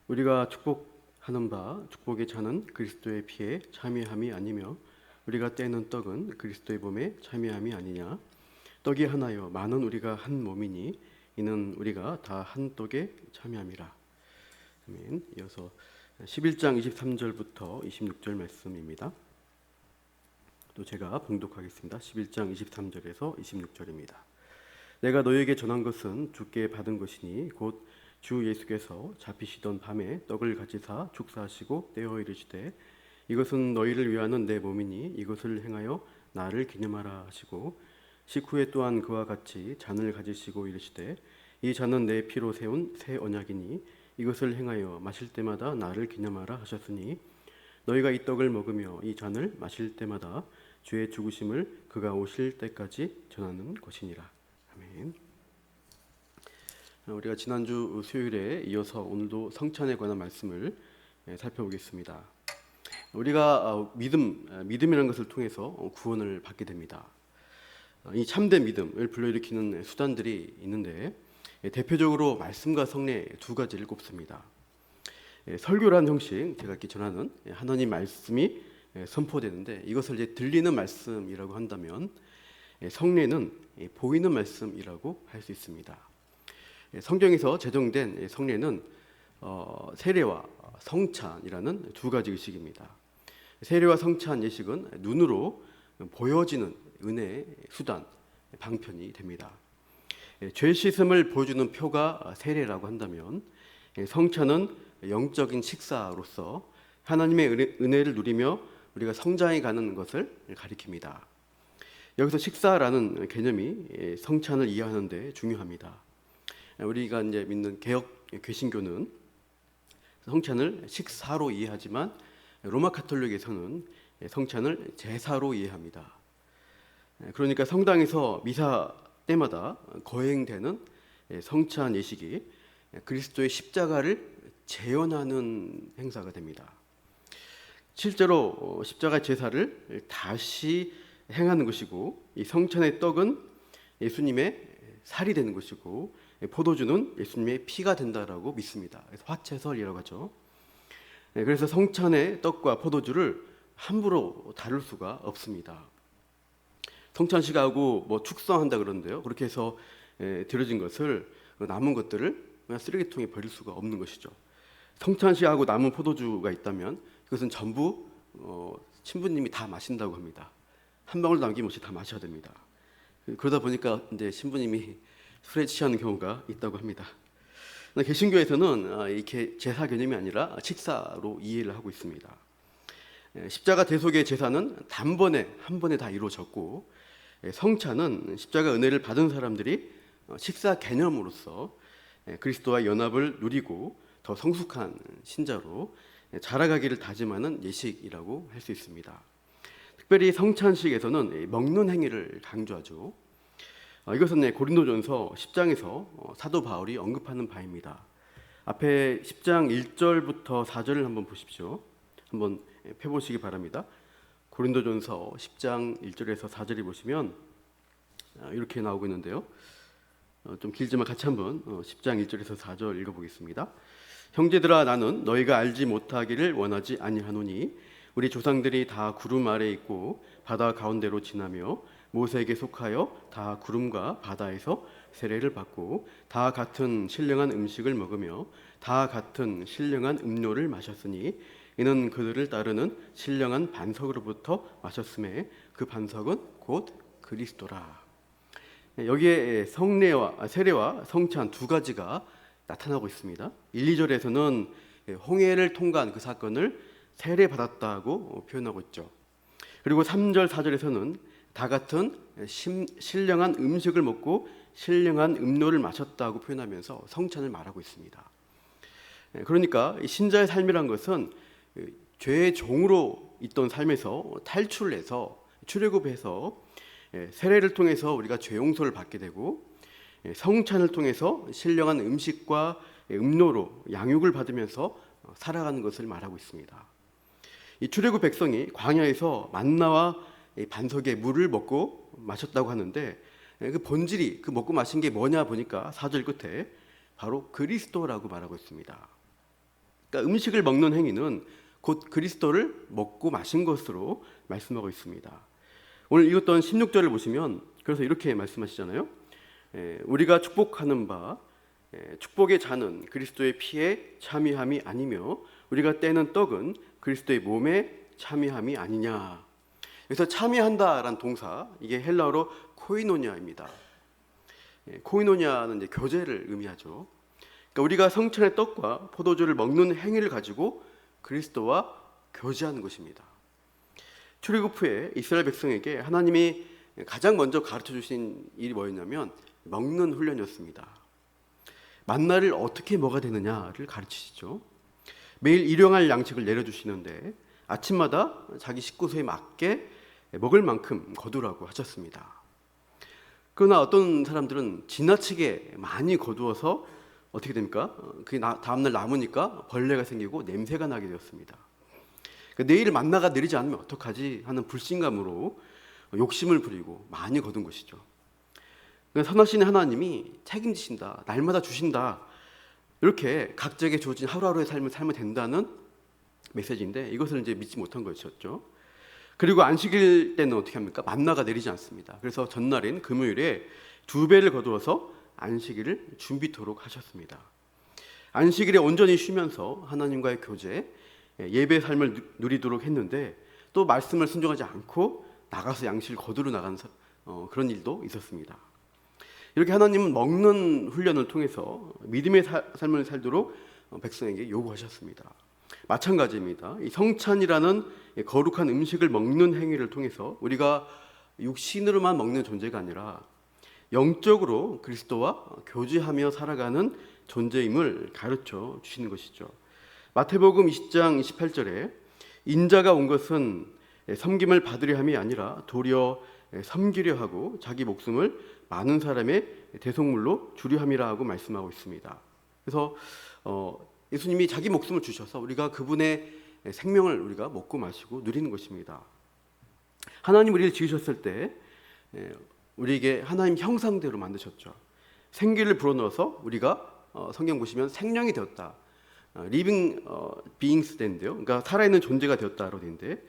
우리가 축복하는 바 축복의 잔은 그리스도의 피에 참여함이 아니며 우리가 떼는 떡은 그리스도의 몸에 참여함이 아니냐. 떡이 하나요 많은 우리가 한 몸이니 이는 우리가 다 한 떡에 참여함이라. 아멘. 이어서 11장 23절부터 26절 말씀입니다. 또 제가 봉독하겠습니다. 11장 23절에서 26절입니다. 내가 너희에게 전한 것은 주께 받은 것이니 곧 주 예수께서 잡히시던 밤에 떡을 가지사 축사하시고 떼어 이르시되 이것은 너희를 위하는 내 몸이니 이것을 행하여 나를 기념하라 하시고 식후에 또한 그와 같이 잔을 가지시고 이르시되 이 잔은 내 피로 세운 새 언약이니 이것을 행하여 마실 때마다 나를 기념하라 하셨으니 너희가 이 떡을 먹으며 이 잔을 마실 때마다 주의 죽으심을 그가 오실 때까지 전하는 것이니라. 아멘. 우리가 지난주 수요일에 이어서 오늘도 성찬에 관한 말씀을 살펴보겠습니다. 우리가 믿음이라는 것을 통해서 구원을 받게 됩니다. 이 참된 믿음을 불러일으키는 수단들이 있는데 대표적으로 말씀과 성례 두 가지를 꼽습니다. 설교라는 형식, 제가 이렇게 전하는 하나님 말씀이 선포되는데 이것을 이제 들리는 말씀이라고 한다면 성례는 보이는 말씀이라고 할 수 있습니다. 성경에서 제정된 성례는 세례와 성찬이라는 두 가지 의식입니다. 세례와 성찬 예식은 눈으로 보여지는 은혜의 수단, 방편이 됩니다. 죄 씻음을 보여주는 표가 세례라고 한다면 성찬은 영적인 식사로서 하나님의 은혜를 누리며 우리가 성장해 가는 것을 가리킵니다. 여기서 식사라는 개념이 성찬을 이해하는 데 중요합니다. 우리가 이제 믿는 개혁 개신교는 성찬을 식사로 이해하지만 로마 가톨릭에서는 성찬을 제사로 이해합니다. 그러니까 성당에서 미사 때마다 거행되는 성찬 예식이 그리스도의 십자가를 재현하는 행사가 됩니다. 실제로 십자가 제사를 다시 행하는 것이고 이 성찬의 떡은 예수님의 살이 되는 것이고 포도주는 예수님의 피가 된다라고 믿습니다. 그래서 화채설이라고 하죠. 그래서 성찬의 떡과 포도주를 함부로 다룰 수가 없습니다. 성찬식하고 뭐 축성한다 그러는데요. 그렇게 해서 드려진 것을 남은 것들을 그냥 쓰레기통에 버릴 수가 없는 것이죠. 성찬식하고 남은 포도주가 있다면 그것은 전부 신부님이 다 마신다고 합니다. 한 방울 남김없이 다 마셔야 됩니다. 그러다 보니까 이제 신부님이 술에 취하는 경우가 있다고 합니다. 개신교에서는 이렇게 제사 개념이 아니라 식사로 이해를 하고 있습니다. 십자가 대속의 제사는 단번에 한 번에 다 이루어졌고 성찬은 십자가 은혜를 받은 사람들이 식사 개념으로서 그리스도와 연합을 누리고 더 성숙한 신자로 자라가기를 다짐하는 예식이라고 할 수 있습니다. 특별히 성찬식에서는 먹는 행위를 강조하죠. 이것은 고린도전서 10장에서 사도 바울이 언급하는 바입니다. 앞에 10장 1절부터 4절을 한번 보십시오. 한번 펴보시기 바랍니다. 고린도전서 10장 1절에서 4절이 보시면 이렇게 나오고 있는데요. 좀 길지만 같이 한번 10장 1절에서 4절 읽어보겠습니다. 형제들아 나는 너희가 알지 못하기를 원하지 아니하노니 우리 조상들이 다 구름 아래 있고 바다 가운데로 지나며 모세에게 속하여 다 구름과 바다에서 세례를 받고 다 같은 신령한 음식을 먹으며 다 같은 신령한 음료를 마셨으니 이는 그들을 따르는 신령한 반석으로부터 마셨음에 그 반석은 곧 그리스도라. 여기에 세례와 성찬 두 가지가 나타나고 있습니다. 1, 2절에서는 홍해를 통과한 그 사건을 세례받았다고 표현하고 있죠. 그리고 3절, 4절에서는 다 같은 신령한 음식을 먹고 신령한 음료를 마셨다고 표현하면서 성찬을 말하고 있습니다. 그러니까 신자의 삶이란 것은 죄의 종으로 있던 삶에서 탈출해서 출애굽해서 세례를 통해서 우리가 죄 용서를 받게 되고 성찬을 통해서 신령한 음식과 음료로 양육을 받으면서 살아가는 것을 말하고 있습니다. 이 출애굽 백성이 광야에서 만나와 반석의 물을 먹고 마셨다고 하는데 그 본질이 그 먹고 마신 게 뭐냐 보니까 4절 끝에 바로 그리스도라고 말하고 있습니다. 그러니까 음식을 먹는 행위는 곧 그리스도를 먹고 마신 것으로 말씀하고 있습니다. 오늘 읽었던 16절을 보시면 그래서 이렇게 말씀하시잖아요. 우리가 축복하는 바 축복의 잔은 그리스도의 피에 참여함이 아니며 우리가 떼는 떡은 그리스도의 몸에 참여함이 아니냐. 그래서 참여한다라는 동사, 이게 헬라어로 코이노니아입니다. 코이노니아는 이제 교제를 의미하죠. 그러니까 우리가 성찬의 떡과 포도주를 먹는 행위를 가지고 그리스도와 교제하는 것입니다. 출애굽 후에 이스라엘 백성에게 하나님이 가장 먼저 가르쳐 주신 일이 뭐였냐면 먹는 훈련이었습니다. 만나를 어떻게 먹어야 되느냐를 가르치시죠. 매일 일용할 양식을 내려주시는데 아침마다 자기 식구수에 맞게 먹을 만큼 거두라고 하셨습니다. 그러나 어떤 사람들은 지나치게 많이 거두어서 어떻게 됩니까? 그게 다음날 남으니까 벌레가 생기고 냄새가 나게 되었습니다. 내일 만나가 내리지 않으면 어떡하지 하는 불신감으로 욕심을 부리고 많이 거둔 것이죠. 선하신 하나님이 책임지신다, 날마다 주신다, 이렇게 각자에게 주어진 하루하루의 삶을 살면 된다는 메시지인데 이것을 이제 믿지 못한 것이었죠. 그리고 안식일 때는 어떻게 합니까? 만나가 내리지 않습니다. 그래서 전날인 금요일에 2배를 거두어서 안식일을 준비토록 하셨습니다. 안식일에 온전히 쉬면서 하나님과의 교제, 예배 삶을 누리도록 했는데 또 말씀을 순종하지 않고 나가서 양식을 거두러 나가는 그런 일도 있었습니다. 이렇게 하나님은 먹는 훈련을 통해서 믿음의 삶을 살도록 백성에게 요구하셨습니다. 마찬가지입니다. 이 성찬이라는 거룩한 음식을 먹는 행위를 통해서 우리가 육신으로만 먹는 존재가 아니라 영적으로 그리스도와 교제하며 살아가는 존재임을 가르쳐 주시는 것이죠. 마태복음 20장 28절에 인자가 온 것은 섬김을 받으려 함이 아니라 도리어 섬기려 하고 자기 목숨을 많은 사람의 대속물로 주려 함이라 하고 말씀하고 있습니다. 그래서 예수님이 자기 목숨을 주셔서 우리가 그분의 생명을 우리가 먹고 마시고 누리는 것입니다. 하나님 우리를 지으셨을 때 우리에게 하나님 형상대로 만드셨죠. 생기를 불어넣어서 우리가 성경 보시면 생명이 되었다. living beings 된대요. 그러니까 살아있는 존재가 되었다로 되는데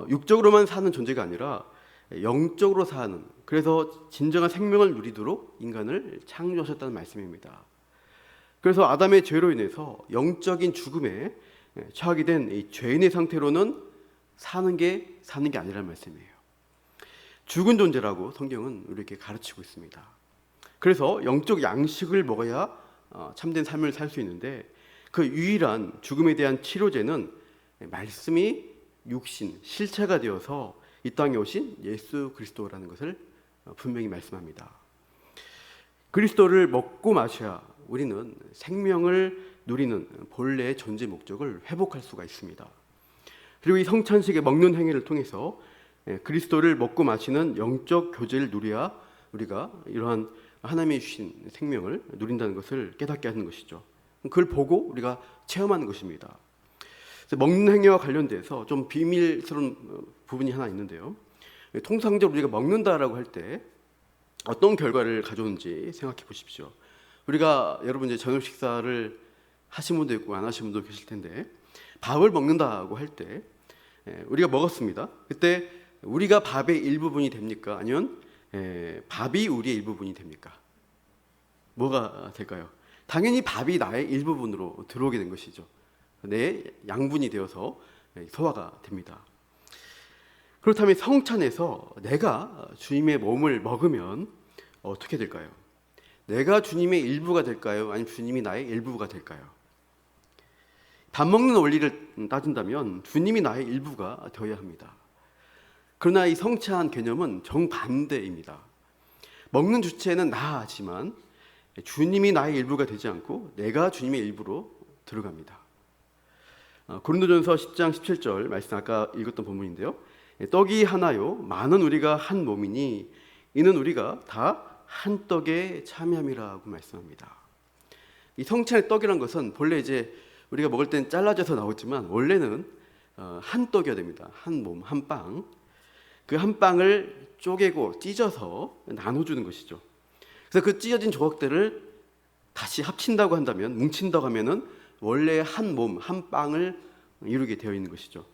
육적으로만 사는 존재가 아니라 영적으로 사는, 그래서 진정한 생명을 누리도록 인간을 창조하셨다는 말씀입니다. 그래서 아담의 죄로 인해서 영적인 죽음에 처하게 된 이 죄인의 상태로는 사는 게 아니라는 말씀이에요. 죽은 존재라고 성경은 우리에게 가르치고 있습니다. 그래서 영적 양식을 먹어야 참된 삶을 살 수 있는데 그 유일한 죽음에 대한 치료제는 말씀이 육신, 실체가 되어서 이 땅에 오신 예수 그리스도라는 것을 분명히 말씀합니다. 그리스도를 먹고 마셔야 우리는 생명을 누리는 본래의 존재 목적을 회복할 수가 있습니다. 그리고 이 성찬식의 먹는 행위를 통해서 그리스도를 먹고 마시는 영적 교제를 누려야 우리가 이러한 하나님이 주신 생명을 누린다는 것을 깨닫게 하는 것이죠. 그걸 보고 우리가 체험하는 것입니다. 먹는 행위와 관련돼서 좀 비밀스러운 부분이 하나 있는데요. 통상적으로 우리가 먹는다라고 할 때 어떤 결과를 가져오는지 생각해 보십시오. 우리가 여러분 이제 저녁 식사를 하신 분도 있고 안 하신 분도 계실 텐데 밥을 먹는다고 할 때 우리가 먹었습니다. 그때 우리가 밥의 일부분이 됩니까? 아니면 밥이 우리의 일부분이 됩니까? 뭐가 될까요? 당연히 밥이 나의 일부분으로 들어오게 된 것이죠. 내 양분이 되어서 소화가 됩니다. 그렇다면 성찬에서 내가 주님의 몸을 먹으면 어떻게 될까요? 내가 주님의 일부가 될까요? 아니면 주님이 나의 일부가 될까요? 밥 먹는 원리를 따진다면 주님이 나의 일부가 되어야 합니다. 그러나 이 성찬 개념은 정반대입니다. 먹는 주체는 나지만 주님이 나의 일부가 되지 않고 내가 주님의 일부로 들어갑니다. 고린도전서 10장 17절 말씀 아까 읽었던 본문인데요. 떡이 하나요 많은 우리가 한 몸이니 이는 우리가 다 한 떡에 참여함이라고 말씀합니다. 이 성찬의 떡이란 것은 본래 이제 우리가 먹을 땐 잘라져서 나오지만 원래는 한 떡이어야 됩니다. 한 몸, 한 빵. 그 한 빵을 쪼개고 찢어서 나눠주는 것이죠. 그래서 그 찢어진 조각들을 다시 합친다고 한다면, 뭉친다고 하면은 원래 한 몸, 한 빵을 이루게 되어 있는 것이죠.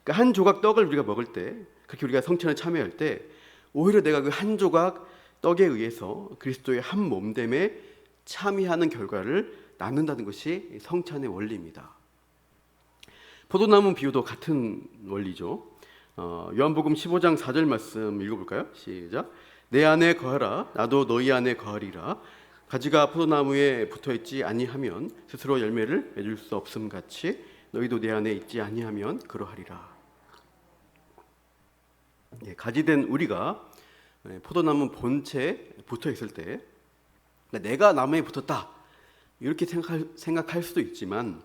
그러니까 한 조각 떡을 우리가 먹을 때, 그렇게 우리가 성찬에 참여할 때 오히려 내가 그 한 조각 떡에 의해서 그리스도의 한 몸됨에 참여하는 결과를 낳는다는 것이 성찬의 원리입니다. 포도나무 비유도 같은 원리죠. 요한복음 15장 4절 말씀 읽어볼까요? 시작. 내 안에 거하라 나도 너희 안에 거하리라. 가지가 포도나무에 붙어있지 아니하면 스스로 열매를 맺을 수 없음 같이 너희도 내 안에 있지 아니하면 그러하리라. 가지된 우리가 포도나무 본체에 붙어있을 때 내가 나무에 붙었다 이렇게 생각할 수도 있지만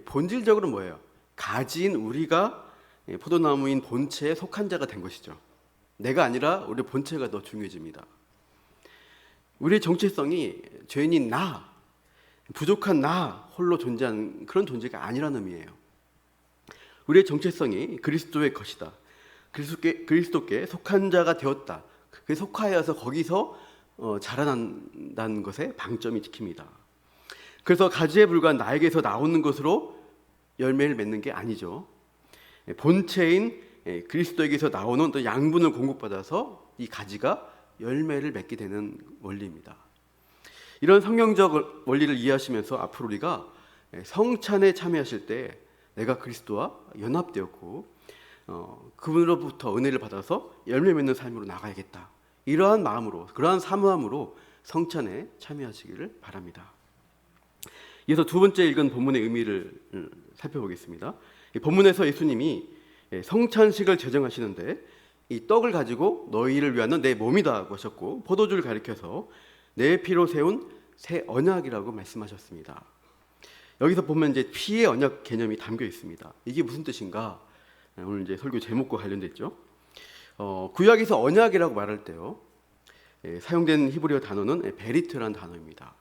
본질적으로 뭐예요? 가지인 우리가 포도나무인 본체에 속한 자가 된 것이죠. 내가 아니라 우리 본체가 더 중요해집니다. 우리의 정체성이 죄인인 나, 부족한 나 홀로 존재하는 그런 존재가 아니라는 의미예요. 우리의 정체성이 그리스도의 것이다. 그리스도께 속한 자가 되었다. 그에 속하여서 거기서 자라난다는 것에 방점이 찍힙니다. 그래서 가지에 불과한 나에게서 나오는 것으로 열매를 맺는 게 아니죠. 본체인 그리스도에게서 나오는 또 양분을 공급받아서 이 가지가 열매를 맺게 되는 원리입니다. 이런 성경적 원리를 이해하시면서 앞으로 우리가 성찬에 참여하실 때 내가 그리스도와 연합되었고 그분으로부터 은혜를 받아서 열매 맺는 삶으로 나가야겠다. 이러한 마음으로, 그러한 사모함으로 성찬에 참여하시기를 바랍니다. 이어서 두 번째 읽은 본문의 의미를 살펴보겠습니다. 이 본문에서 예수님이 성찬식을 제정하시는데 이 떡을 가지고 너희를 위하는 내 몸이다 하셨고 포도주를 가리켜서 내 피로 세운 새 언약이라고 말씀하셨습니다. 여기서 보면 이제 피의 언약 개념이 담겨 있습니다. 이게 무슨 뜻인가? 오늘 이제 설교 제목과 관련됐죠. 구약에서 언약이라고 말할 때요, 사용된 히브리어 단어는 베리트라는 단어입니다.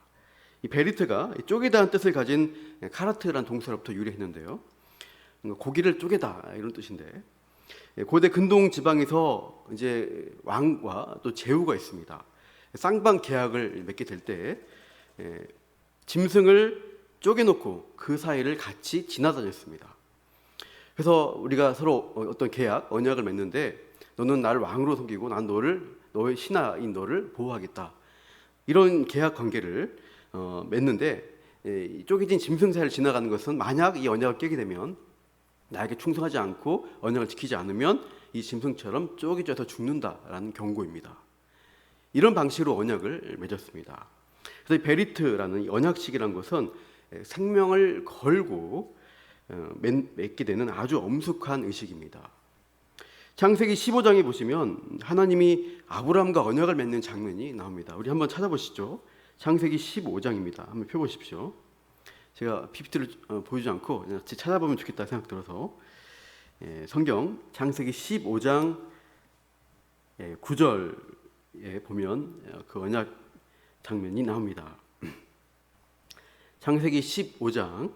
이 베리트가 쪼개다는 뜻을 가진 카라트라는 동사로부터 유래했는데요. 고기를 쪼개다 이런 뜻인데 고대 근동 지방에서 이제 왕과 또 제후가 있습니다. 쌍방 계약을 맺게 될 때 짐승을 쪼개놓고 그 사이를 같이 지나다녔습니다. 그래서 우리가 서로 어떤 계약, 언약을 맺는데 너는 나를 왕으로 섬기고 난 너의 신하인 너를 보호하겠다. 이런 계약 관계를 맺는데 쪼개진 짐승 사이를 지나가는 것은 만약 이 언약을 깨게 되면 나에게 충성하지 않고 언약을 지키지 않으면 이 짐승처럼 쪼개져서 죽는다라는 경고입니다. 이런 방식으로 언약을 맺었습니다. 그래서 이 베리트라는 이 언약식이라는 것은 생명을 걸고 맺게 되는 아주 엄숙한 의식입니다. 창세기 15장에 보시면 하나님이 아브라함과 언약을 맺는 장면이 나옵니다. 우리 한번 찾아보시죠. 창세기 15장입니다. 한번 펴보십시오. 제가 PPT를 보여주지 않고 그냥 찾아보면 좋겠다 생각 들어서 성경 창세기 15장 9절에 보면 그 언약 장면이 나옵니다. 창세기 15장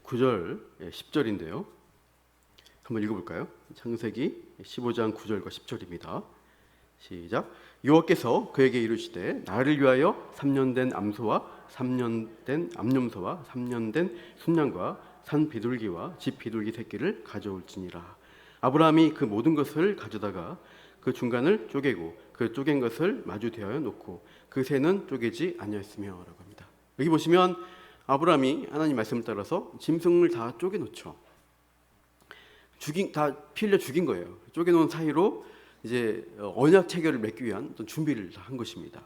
9절 10절인데요. 한번 읽어볼까요? 창세기 15장 9절과 10절입니다. 시작. 여호와께서 그에게 이르시되 나를 위하여 3년 된 암소와 3년 된 암염소와 3년 된 순양과 산 비둘기와 집 비둘기 새끼를 가져올지니라. 아브라함이 그 모든 것을 가져다가 그 중간을 쪼개고 그 쪼갠 것을 마주 대하여 놓고 그 새는 쪼개지 아니하였으며 라고 합니다. 여기 보시면 아브라함이 하나님 말씀을 따라서 짐승을 다 쪼개 놓죠. 다 피 흘려 죽인 거예요. 쪼개 놓은 사이로 이제 언약 체결을 맺기 위한 어떤 준비를 한 것입니다.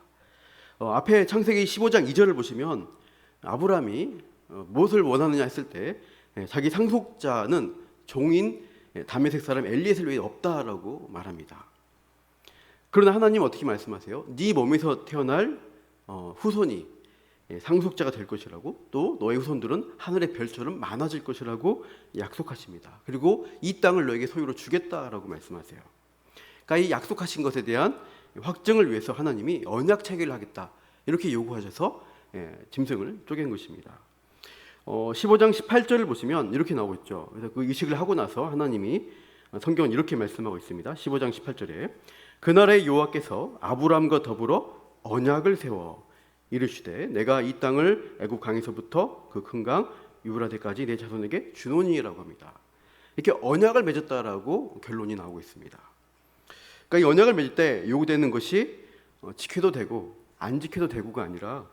앞에 창세기 15장 2절을 보시면 아브라함이 무엇을 원하느냐 했을 때 자기 상속자는 종인 다메섹 사람 엘리에셀 외에 없다라고 말합니다. 그러나 하나님 어떻게 말씀하세요? 네 몸에서 태어날 후손이 상속자가 될 것이라고, 또 너의 후손들은 하늘의 별처럼 많아질 것이라고 약속하십니다. 그리고 이 땅을 너에게 소유로 주겠다라고 말씀하세요. 그러니까 이 약속하신 것에 대한 확증을 위해서 하나님이 언약 체결을 하겠다 이렇게 요구하셔서 짐승을 쪼갠 것입니다. 15장 18절을 보시면 이렇게 나오고 있죠. 그래서 그 의식을 하고 나서 하나님이 성경은 이렇게 말씀하고 있습니다. 15장 18절에 그날에 여호와께서 아브람과 더불어 언약을 세워 이르시되 내가 이 땅을 애굽 강에서부터 그 큰 강 유브라데까지 내 자손에게 주노니라고 합니다. 이렇게 언약을 맺었다라고 결론이 나오고 있습니다. 그러니까 이 언약을 맺을 때 요구되는 것이 지켜도 되고 안 지켜도 되고가 아니라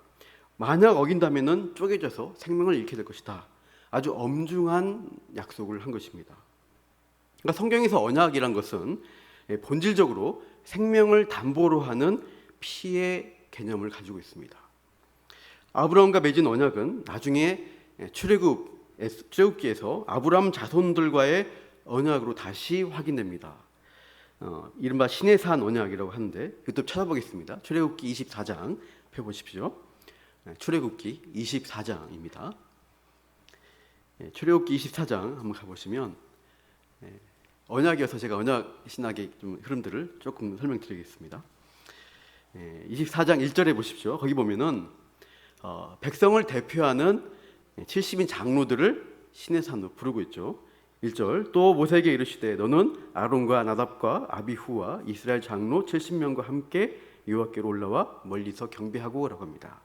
만약 어긴다면은 쪼개져서 생명을 잃게 될 것이다. 아주 엄중한 약속을 한 것입니다. 그러니까 성경에서 언약이란 것은 본질적으로 생명을 담보로 하는 피의 개념을 가지고 있습니다. 아브라함과 맺은 언약은 나중에 출애굽기에서 아브라함 자손들과의 언약으로 다시 확인됩니다. 이른바 신의 산 언약이라고 하는데 이것도 찾아보겠습니다. 출애굽기 24장 펴보십시오. 출애굽기 24장입니다. 출애굽기 24장 한번 가보시면 언약이어서 제가 언약 신학의 좀 흐름들을 조금 설명드리겠습니다. 24장 1절에 보십시오. 거기 보면은 백성을 대표하는 70인 장로들을 신의 산으로 부르고 있죠. 1절 또 모세에게 이르시되 너는 아론과 나답과 아비후와 이스라엘 장로 70명과 함께 여호와께로 올라와 멀리서 경배하고 라고 합니다.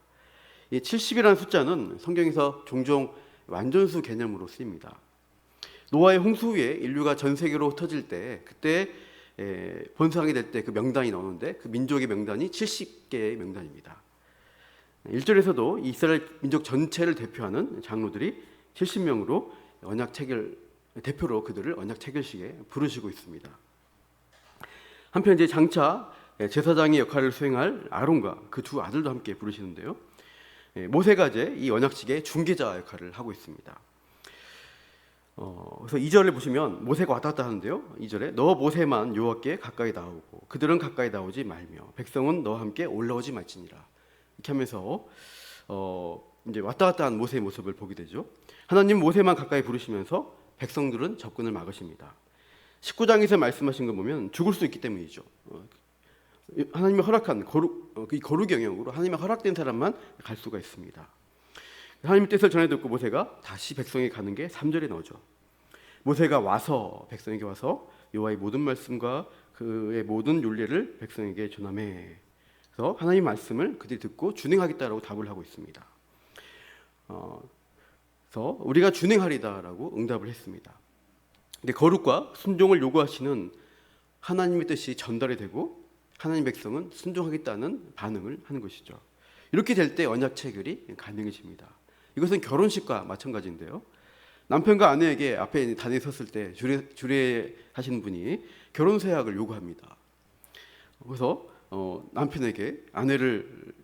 이 70이라는 숫자는 성경에서 종종 완전수 개념으로 쓰입니다. 노아의 홍수 후에 인류가 전 세계로 흩어질 때 그때 번성하게 될 때 그 명단이 나오는데 그 민족의 명단이 70개의 명단입니다. 1절에서도 이스라엘 민족 전체를 대표하는 장로들이 70명으로 언약 체결 대표로 그들을 언약 체결식에 부르시고 있습니다. 한편 이제 장차 제사장의 역할을 수행할 아론과 그 두 아들도 함께 부르시는데요. 모세가 이제 이 언약식의 중개자 역할을 하고 있습니다. 그래서 2절을 보시면 모세가 왔다 갔다 하는데요. 2절에 너 모세만 여호와께 가까이 나오고 그들은 가까이 나오지 말며 백성은 너와 함께 올라오지 말지니라. 이렇게 하면서 이제 왔다 갔다 한 모세의 모습을 보게 되죠. 하나님 모세만 가까이 부르시면서 백성들은 접근을 막으십니다. 19장에서 말씀하신 거 보면 죽을 수 있기 때문이죠. 하나님이 허락한 거룩 영역으로 하나님의 허락된 사람만 갈 수가 있습니다. 하나님의 뜻을 전해 듣고 모세가 다시 백성에게 가는 게 3절에 나오죠. 모세가 와서 백성에게 와서 여호와의 모든 말씀과 그의 모든 율례를 백성에게 전하매. 그래서 하나님의 말씀을 그들이 듣고 준행하겠다라고 답을 하고 있습니다. 그래서 우리가 준행하리다라고 응답을 했습니다. 근데 거룩과 순종을 요구하시는 하나님의 뜻이 전달이 되고 하나님 백성은 순종하겠다는 반응을 하는 것이죠. 이렇게 될 때 언약 체결이 가능해집니다. 이것은 결혼식과 마찬가지인데요. 남편과 아내에게 앞에 단에 섰을 때 주례하시는 분이 결혼 서약을 요구합니다. 그래서 남편에게 아내를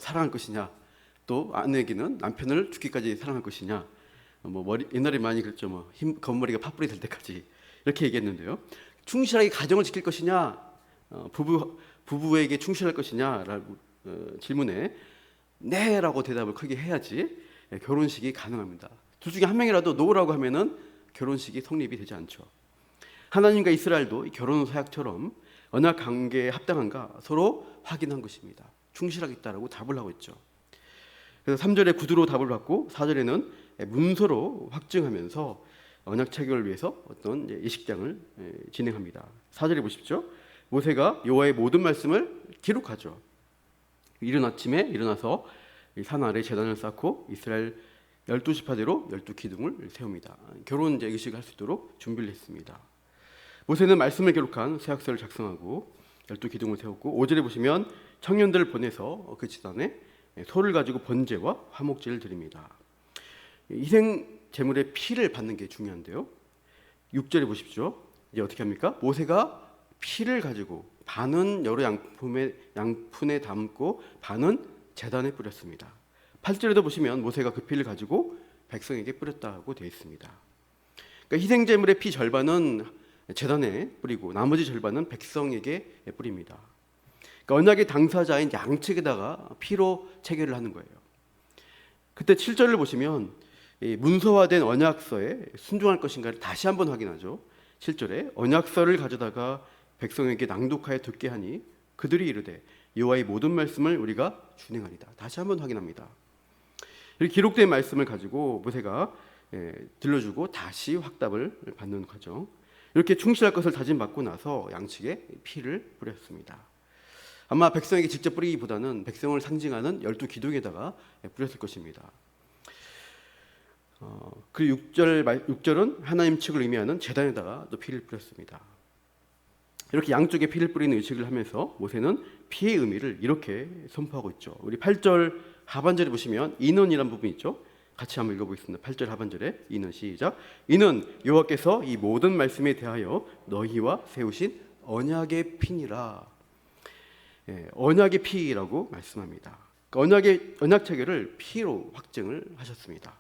사랑할 것이냐, 또 아내에게는 남편을 죽기까지 사랑할 것이냐, 옛날에 많이 그랬죠. 검머리가 팥불이 될 때까지 이렇게 얘기했는데요. 충실하게 가정을 지킬 것이냐, 부부에게 충실할 것이냐라고 질문에 네라고 대답을 크게 해야지 결혼식이 가능합니다. 둘 중에 한 명이라도 노라고 하면은 결혼식이 성립이 되지 않죠. 하나님과 이스라엘도 결혼 서약처럼 언약 관계에 합당한가 서로 확인한 것입니다. 충실하겠다라고 답을 하고 있죠. 그래서 3절에 구두로 답을 받고 4절에는 문서로 확증하면서 언약 체결을 위해서 어떤 예식장을 진행합니다. 4절에 보십시오. 모세가 여호와의 모든 말씀을 기록하죠. 이른 아침에 일어나서 산 아래 제단을 쌓고 이스라엘 12지파대로 12기둥을 세웁니다. 결혼 의식을 할 수 있도록 준비를 했습니다. 모세는 말씀을 기록한 서약서를 작성하고 12기둥을 세웠고 5절에 보시면 청년들을 보내서 그 제단에 소를 가지고 번제와 화목제를 드립니다. 희생 제물의 피를 받는 게 중요한데요. 6절에 보십시오. 이제 어떻게 합니까? 모세가 피를 가지고 반은 여러 양푼에 담고 반은 제단에 뿌렸습니다. 8절에도 보시면 모세가 그 피를 가지고 백성에게 뿌렸다고 되어 있습니다. 그러니까 희생 제물의 피 절반은 제단에 뿌리고 나머지 절반은 백성에게 뿌립니다. 그러니까 언약의 당사자인 양측에다가 피로 체결을 하는 거예요. 그때 7절을 보시면 문서화된 언약서에 순종할 것인가를 다시 한번 확인하죠. 7절에 언약서를 가져다가 백성에게 낭독하여 듣게 하니 그들이 이르되 여호와의 모든 말씀을 우리가 준행하리다. 다시 한번 확인합니다. 이렇게 기록된 말씀을 가지고 모세가 들려주고 다시 확답을 받는 과정. 이렇게 충실할 것을 다짐받고 나서 양측에 피를 뿌렸습니다. 아마 백성에게 직접 뿌리기보다는 백성을 상징하는 12기둥에다가 뿌렸을 것입니다. 그 6절은 하나님 측을 의미하는 제단에다가 또 피를 뿌렸습니다. 이렇게 양쪽에 피를 뿌리는 의식을 하면서 모세는 피의 의미를 이렇게 선포하고 있죠. 우리 8절 하반절에 보시면 이는이라는 부분이 있죠. 같이 한번 읽어보겠습니다. 8절 하반절에 이는, 시작. 이는 여호와께서 이 모든 말씀에 대하여 너희와 세우신 언약의 피니라. 언약의 피라고 말씀합니다. 언약 체계를 피로 확증을 하셨습니다.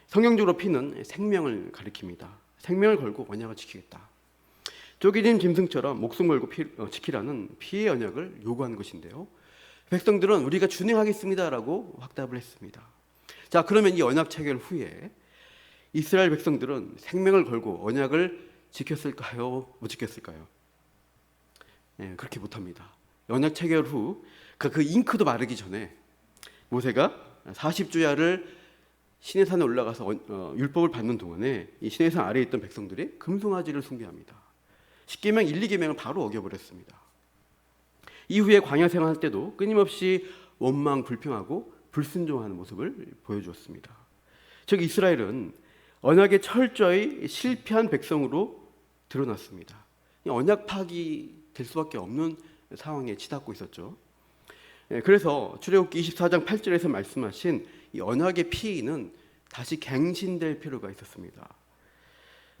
성경적으로 피는 생명을 가리킵니다. 생명을 걸고 언약을 지키겠다. 쪼개진 짐승처럼 목숨 걸고 지키라는 피의 언약을 요구한 것인데요. 백성들은 우리가 준행하겠습니다라고 확답을 했습니다. 자, 그러면 이 언약 체결 후에 이스라엘 백성들은 생명을 걸고 언약을 지켰을까요? 못 지켰을까요? 그렇게 못합니다. 언약 체결 후 그 잉크도 마르기 전에 모세가 40주야를 시내산에 올라가서 율법을 받는 동안에 이 시내산 아래에 있던 백성들이 금송아지를 숭배합니다. 십계명 1, 2계명을 바로 어겨버렸습니다. 이후에 광야 생활할 때도 끊임없이 원망 불평하고 불순종하는 모습을 보여주었습니다. 즉 이스라엘은 언약에 철저히 실패한 백성으로 드러났습니다. 언약 파악이 될 수밖에 없는 상황에 치닫고 있었죠. 그래서 출애굽기 24장 8절에서 말씀하신 이 언약의 피는 다시 갱신될 필요가 있었습니다.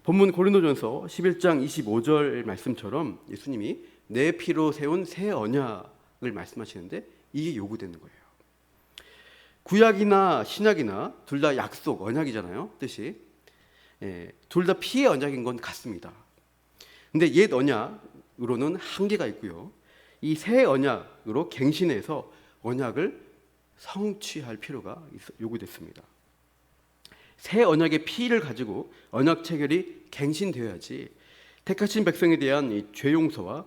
본문 고린도전서 11장 25절 말씀처럼 예수님이 내 피로 세운 새 언약을 말씀하시는데 이게 요구되는 거예요. 구약이나 신약이나 둘 다 약속, 언약이잖아요. 뜻이. 둘 다 피의 언약인 건 같습니다. 근데 옛 언약으로는 한계가 있고요. 이 새 언약으로 갱신해서 언약을 성취할 필요가 요구됐습니다. 새 언약의 피를 가지고 언약 체결이 갱신되어야지 택하신 백성에 대한 이 죄 용서와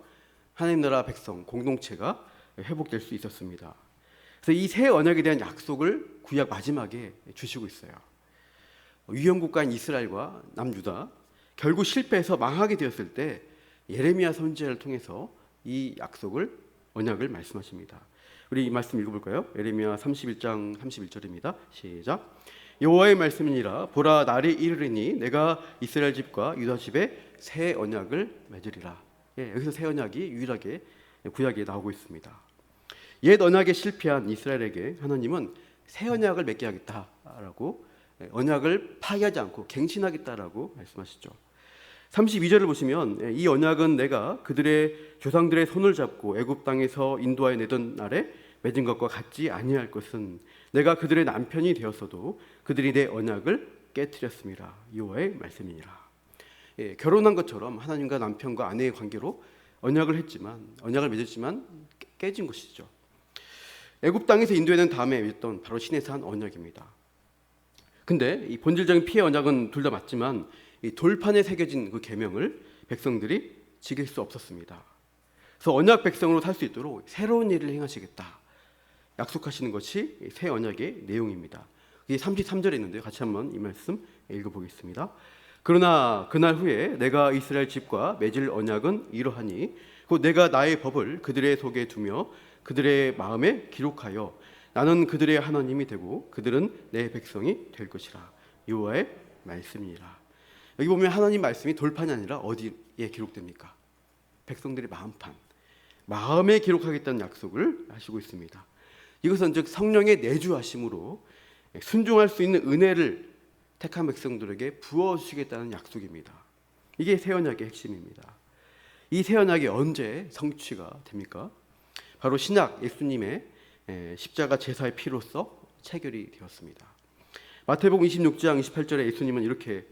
하나님 나라 백성 공동체가 회복될 수 있었습니다. 그래서 이 새 언약에 대한 약속을 구약 마지막에 주시고 있어요. 위험 국가인 이스라엘과 남유다 결국 실패해서 망하게 되었을 때 예레미야 선지자를 통해서 이 약속을 언약을 말씀하십니다. 우리 이 말씀 읽어볼까요? 예레미야 31장 31절입니다. 시작. 여호와의 말씀이니라 보라 날이 이르리니 내가 이스라엘 집과 유다 집에 새 언약을 맺으리라. 여기서 새 언약이 유일하게 구약에 나오고 있습니다. 옛 언약에 실패한 이스라엘에게 하나님은 새 언약을 맺게 하겠다라고 언약을 파기하지 않고 갱신하겠다라고 말씀하시죠. 32절을 보시면 이 언약은 내가 그들의 조상들의 손을 잡고 애굽 땅에서 인도하여 내던 날에 맺은 것과 같지 아니할 것은 내가 그들의 남편이 되었어도 그들이 내 언약을 깨뜨렸습니다. 여호와의 말씀이니라. 결혼한 것처럼 하나님과 남편과 아내의 관계로 언약을 맺었지만 깨진 것이죠. 애굽 땅에서 인도해낸 다음에 맺었던 바로 시내산 언약입니다. 근데 이 본질적인 피의 언약은 둘 다 맞지만 이 돌판에 새겨진 그 계명을 백성들이 지킬 수 없었습니다. 그래서 언약 백성으로 살 수 있도록 새로운 일을 행하시겠다 약속하시는 것이 새 언약의 내용입니다. 이게 33절에 있는데요. 같이 한번 이 말씀 읽어보겠습니다. 그러나 그날 후에 내가 이스라엘 집과 맺을 언약은 이러하니 곧 내가 나의 법을 그들의 속에 두며 그들의 마음에 기록하여 나는 그들의 하나님이 되고 그들은 내 백성이 될 것이라. 여호와의 말씀이니라. 여기 보면 하나님 말씀이 돌판이 아니라 어디에 기록됩니까? 백성들의 마음판, 마음에 기록하겠다는 약속을 하시고 있습니다. 이것은 즉 성령의 내주하심으로 순종할 수 있는 은혜를 택한 백성들에게 부어주시겠다는 약속입니다. 이게 새 언약의 핵심입니다. 이 새 언약이 언제 성취가 됩니까? 바로 신약 예수님의 십자가 제사의 피로써 체결이 되었습니다. 마태복음 26장 28절에 예수님은 이렇게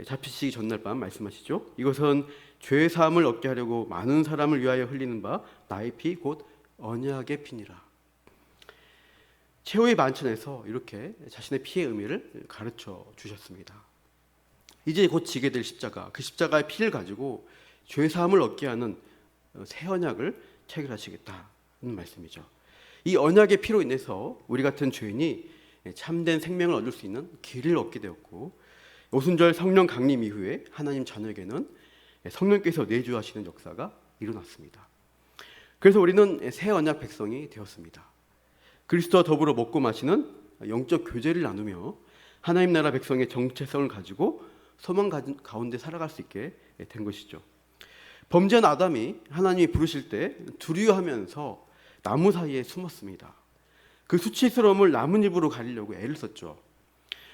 잡히시기 전날 밤 말씀하시죠. 이것은 죄 사함을 얻게 하려고 많은 사람을 위하여 흘리는 바 나의 피 곧 언약의 피니라. 최후의 만찬에서 이렇게 자신의 피의 의미를 가르쳐 주셨습니다. 이제 곧 지게 될 십자가, 그 십자가의 피를 가지고 죄 사함을 얻게 하는 새 언약을 체결하시겠다는 말씀이죠. 이 언약의 피로 인해서 우리 같은 죄인이 참된 생명을 얻을 수 있는 길을 얻게 되었고, 오순절 성령 강림 이후에 하나님 자녀에게는 성령께서 내주하시는 역사가 일어났습니다. 그래서 우리는 새 언약 백성이 되었습니다. 그리스도와 더불어 먹고 마시는 영적 교제를 나누며 하나님 나라 백성의 정체성을 가지고 소망 가운데 살아갈 수 있게 된 것이죠. 범죄한 아담이 하나님이 부르실 때 두려워하면서 나무 사이에 숨었습니다. 그 수치스러움을 나뭇잎으로 가리려고 애를 썼죠.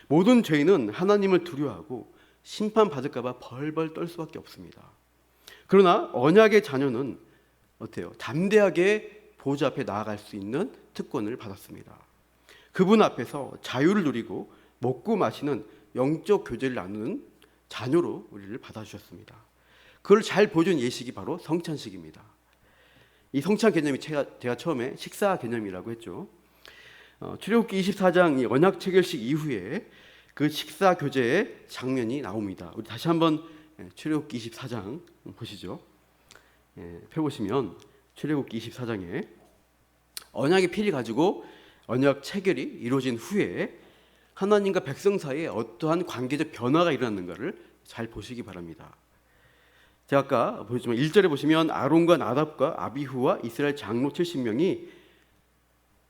모든 죄인은 하나님을 두려워하고 심판받을까 봐 벌벌 떨 수밖에 없습니다. 그러나 언약의 자녀는 어때요? 담대하게 보좌 앞에 나아갈 수 있는 특권을 받았습니다. 그분 앞에서 자유를 누리고 먹고 마시는 영적 교제를 나누는 자녀로 우리를 받아주셨습니다. 그걸 잘 보여준 예식이 바로 성찬식입니다. 이 성찬 개념이 제가 처음에 식사 개념이라고 했죠. 출애굽기 24장 이 언약 체결식 이후에 그 식사 교제의 장면이 나옵니다. 우리 다시 한번 출애굽기 24장 보시죠. 펴보시면 출애굽기 24장에 언약의 피를 가지고 언약 체결이 이루어진 후에 하나님과 백성 사이에 어떠한 관계적 변화가 일어났는가를 잘 보시기 바랍니다. 제가 아까 보였지만 1절에 보시면 아론과 나답과 아비후와 이스라엘 장로 70명이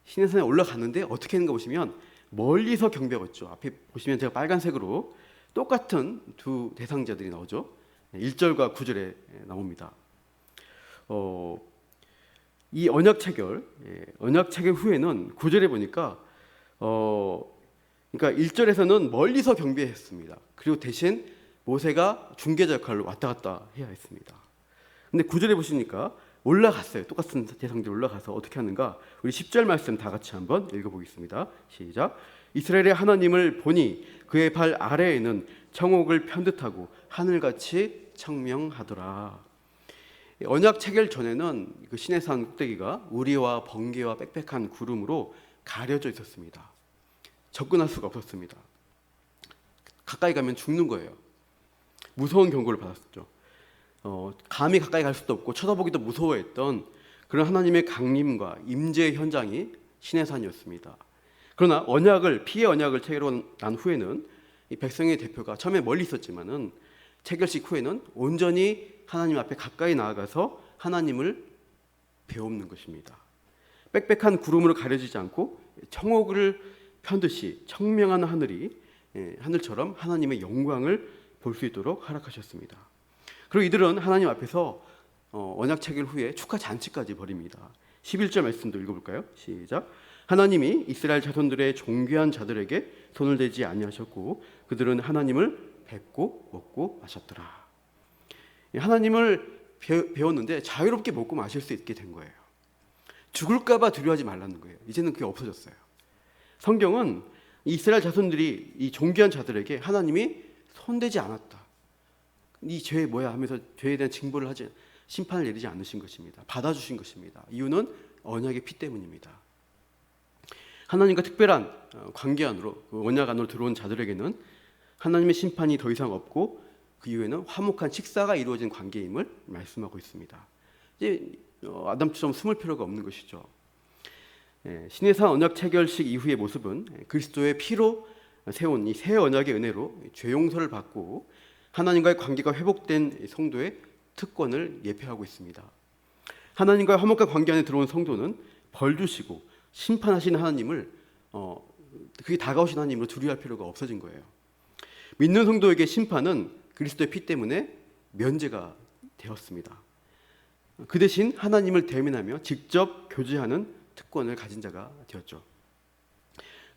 시내산에 올라갔는데 어떻게 했는가 보시면 멀리서 경배하고 있죠. 앞에 보시면 제가 빨간색으로 똑같은 두 대상자들이 나오죠. 1절과 9절에 나옵니다. 이 언약 체결 후에는 9절에 보니까 그러니까 1절에서는 멀리서 경배했습니다. 그리고 대신 모세가 중개자 역할로 왔다 갔다 해야 했습니다. 근데 9절에 보시니까 올라갔어요. 똑같은 대상들 올라가서 어떻게 하는가? 우리 10절 말씀 다 같이 한번 읽어보겠습니다. 시작. 이스라엘의 하나님을 보니 그의 발 아래에는 청옥을 편듯하고 하늘같이 청명하더라. 언약 체결 전에는 그 시내산 꼭대기가 우리와 번개와 빽빽한 구름으로 가려져 있었습니다. 접근할 수가 없었습니다. 가까이 가면 죽는 거예요. 무서운 경고를 받았었죠. 감히 가까이 갈 수도 없고 쳐다보기도 무서워했던 그런 하나님의 강림과 임재 현장이 시내산이었습니다. 그러나 피의 언약을 체결하고 난 후에는 이 백성의 대표가 처음에 멀리 있었지만은 체결식 후에는 온전히 하나님 앞에 가까이 나아가서 하나님을 배우는 것입니다. 빽빽한 구름으로 가려지지 않고 청옥을 편듯이 청명한 하늘처럼 하나님의 영광을 볼 수 있도록 허락하셨습니다. 그리고 이들은 하나님 앞에서 언약 체결 후에 축하 잔치까지 벌입니다. 11절 말씀도 읽어볼까요? 시작. 하나님이 이스라엘 자손들의 존귀한 자들에게 손을 대지 아니하셨고 그들은 하나님을 뵙고 먹고 마셨더라. 하나님을 배웠는데 자유롭게 먹고 마실 수 있게 된 거예요. 죽을까 봐 두려워하지 말라는 거예요. 이제는 그게 없어졌어요. 성경은 이스라엘 자손들이 이 존귀한 자들에게 하나님이 손대지 않았다. 이 죄 뭐야 하면서 죄에 대한 징벌을 하지 심판을 내리지 않으신 것입니다. 받아주신 것입니다. 이유는 언약의 피 때문입니다. 하나님과 특별한 관계 안으로 그 언약 안으로 들어온 자들에게는 하나님의 심판이 더 이상 없고 그 이후에는 화목한 식사가 이루어진 관계임을 말씀하고 있습니다. 이제 아담처럼 숨을 필요가 없는 것이죠. 시내산 언약 체결식 이후의 모습은 그리스도의 피로 세운 이 새 언약의 은혜로 죄 용서를 받고 하나님과의 관계가 회복된 성도의 특권을 예표하고 있습니다. 하나님과의 화목한 관계 안에 들어온 성도는 벌 주시고 심판하시는 하나님을 그게 다가오신 하나님으로 두려워할 필요가 없어진 거예요. 믿는 성도에게 심판은 그리스도의 피 때문에 면제가 되었습니다. 그 대신 하나님을 대면하며 직접 교제하는 특권을 가진 자가 되었죠.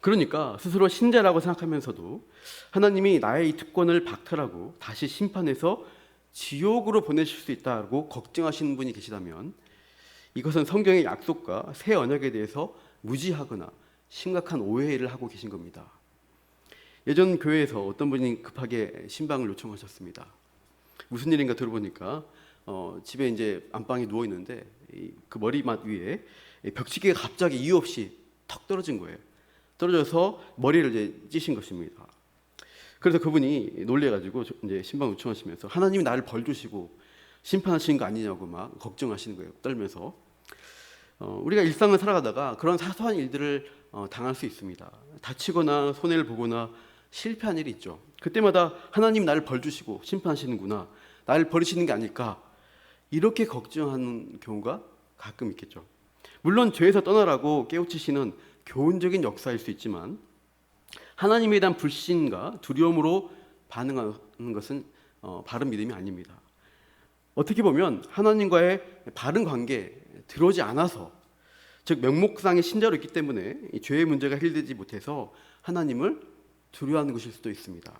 그러니까 스스로 신자라고 생각하면서도 하나님이 나의 이 특권을 박탈하고 다시 심판해서 지옥으로 보내실 수 있다고 걱정하시는 분이 계시다면 이것은 성경의 약속과 새 언약에 대해서 무지하거나 심각한 오해를 하고 계신 겁니다. 예전 교회에서 어떤 분이 급하게 신방을 요청하셨습니다. 무슨 일인가 들어보니까 집에 이제 안방에 누워 있는데 그 머리맡 위에 벽지기가 갑자기 이유 없이 턱 떨어진 거예요. 떨어져서 머리를 이제 찌신 것입니다. 그래서 그분이 놀래가지고 이제 신방 요청하시면서 하나님이 나를 벌 주시고 심판하시는 거 아니냐고 막 걱정하시는 거예요. 떨면서. 우리가 일상을 살아가다가 그런 사소한 일들을 당할 수 있습니다. 다치거나 손해를 보거나 실패한 일이 있죠. 그때마다 하나님 나를 벌 주시고 심판하시는구나, 나를 버리시는 게 아닐까, 이렇게 걱정하는 경우가 가끔 있겠죠. 물론 죄에서 떠나라고 깨우치시는 교훈적인 역사일 수 있지만 하나님에 대한 불신과 두려움으로 반응하는 것은 바른 믿음이 아닙니다. 어떻게 보면 하나님과의 바른 관계에 들어오지 않아서, 즉 명목상의 신자로 있기 때문에 이 죄의 문제가 해결되지 못해서 하나님을 두려워하는 것일 수도 있습니다.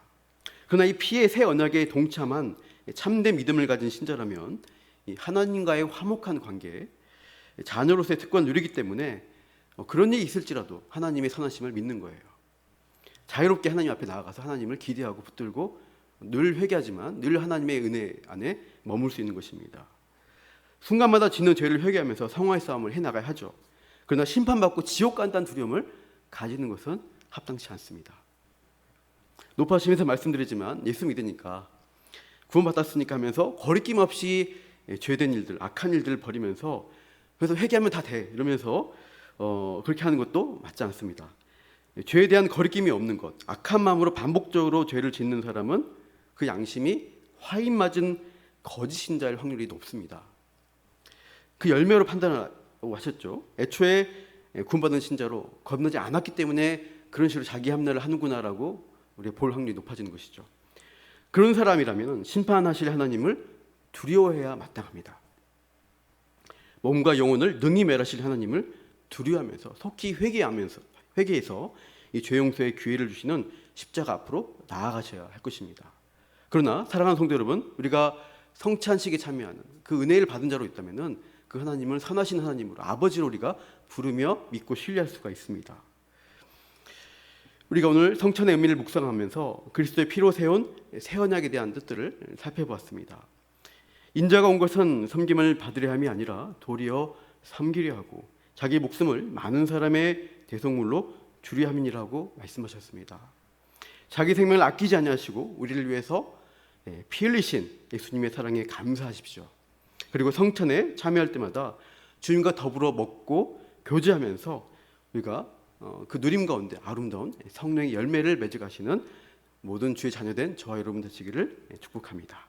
그러나 이 피의 새 언약에 동참한 참된 믿음을 가진 신자라면 이 하나님과의 화목한 관계, 자녀로서의 특권을 누리기 때문에 그런 일이 있을지라도 하나님의 선하심을 믿는 거예요. 자유롭게 하나님 앞에 나아가서 하나님을 기대하고 붙들고 늘 회개하지만 늘 하나님의 은혜 안에 머물 수 있는 것입니다. 순간마다 짓는 죄를 회개하면서 성화의 싸움을 해나가야 하죠. 그러나 심판받고 지옥 간다는 두려움을 가지는 것은 합당치 않습니다. 높아지면서 말씀드리지만 예수 믿으니까 구원받았으니까 하면서 거리낌 없이 죄된 일들, 악한 일들을 버리면서 그래서 회개하면 다 돼 이러면서 그렇게 하는 것도 맞지 않습니다. 죄에 대한 거리낌이 없는 것, 악한 마음으로 반복적으로 죄를 짓는 사람은 그 양심이 화인 맞은 거짓 신자일 확률이 높습니다. 그 열매로 판단하고 하셨죠. 애초에 구원받은 신자로 겁나지 않았기 때문에 그런 식으로 자기 합리화를 하는구나라고 우리가 볼 확률이 높아지는 것이죠. 그런 사람이라면 심판하실 하나님을 두려워해야 마땅합니다. 몸과 영혼을 능히 멸하실 하나님을 두려워하면서 속히 회개해서 이 죄 용서의 기회를 주시는 십자가 앞으로 나아가셔야 할 것입니다. 그러나 사랑하는 성도 여러분, 우리가 성찬식에 참여하는 그 은혜를 받은 자로 있다면은 그 하나님을 선하신 하나님으로 아버지로 우리가 부르며 믿고 신뢰할 수가 있습니다. 우리가 오늘 성찬의 의미를 묵상하면서 그리스도의 피로 세운 새 언약에 대한 뜻들을 살펴보았습니다. 인자가 온 것은 섬김을 받으려 함이 아니라 도리어 섬기려 하고 자기 목숨을 많은 사람의 대속물로 주려 함이니라고 말씀하셨습니다. 자기 생명을 아끼지 아니하시고 우리를 위해서 피 흘리신 예수님의 사랑에 감사하십시오. 그리고 성찬에 참여할 때마다 주님과 더불어 먹고 교제하면서 우리가 그 누림 가운데 아름다운 성령의 열매를 맺어가시는 모든 주의 자녀된 저와 여러분 되시기를 축복합니다.